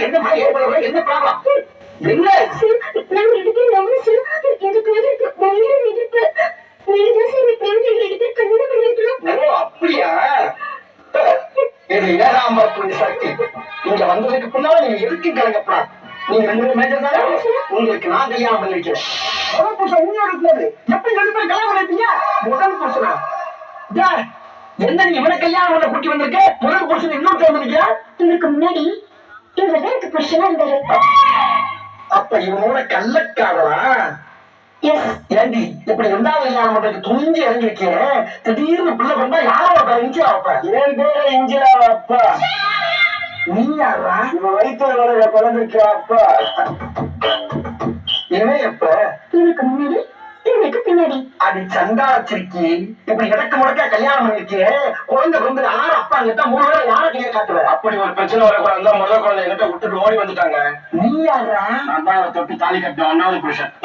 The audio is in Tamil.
என்னமா என்ன ப்ராப்ளம்? என்ன நாங்க ரெண்டு பேரும் லவ் சார். எனக்கு வந்து பயங்கர எதிர்ப்பு. நீங்க தான் சார் எப்படியாவது எங்க ரெண்டு பேரும் கல்யாணம் பண்ணி வைக்கணும். ஓ அப்படியா? இது ஏழாம் வகுப்பு சக்தி. இங்க வந்ததுக்கு பின்னால நீங்க எதுக்கு கலங்கப்பா? நீங்க ரெண்டு பேரும் மேஜர் தானே? உங்களுக்கு நான் கல்யாணம் பண்ணி வைக்கிறேன். முதல் புருஷன் உங்களோட இருந்தது எப்படி ரெண்டு பேரும் கல்யாணம் பண்ணிருப்பீங்க? முதல் புருஷனா? என்ன நீ இவனை கல்யாணம் பண்ண கூட்டி வந்திருக்க? முதல் புருஷன் இன்னொருத்த வந்திருக்கியா? இதுக்கு முன்னாடி இவர் தான் எனக்கு புருஷனா இருந்தாரு. அப்ப இவனோட கள்ளக்காரா? ஏண்டி இப்படி ரெண்டாவது கல்யாணம் பண்றதுக்கு துணிஞ்சு இறங்கிருக்கேன். திடீர்னு பிள்ளை பண்ணா யாரோட இஞ்சிரா வைப்ப? என் பேர இஞ்சிரா அப்பா. நீ யாரா? இவன் வயிற்றுல வர குழந்தைக்கு அப்பா. இவன் எப்ப? இதுக்கு முன்னாடி இவருக்கு பின்னாடி. அது சண்டாச்சிருக்கி இப்படி இடக்கு முடக்க கல்யாணம் பண்ணிருக்கே. குழந்தை வந்து ஆறு அப்பா கிட்ட 3 பேரை யார கையை காட்டுவ? அப்படி ஒரு பிரச்சனை வரக்கூடாது. முதல் குழந்தை என்கிட்ட விட்டுட்டு ஓடி வந்துட்டாங்க. நீ யாரா? நான் தான் தொட்டு தாலி கட்டின 1வது புருஷன்.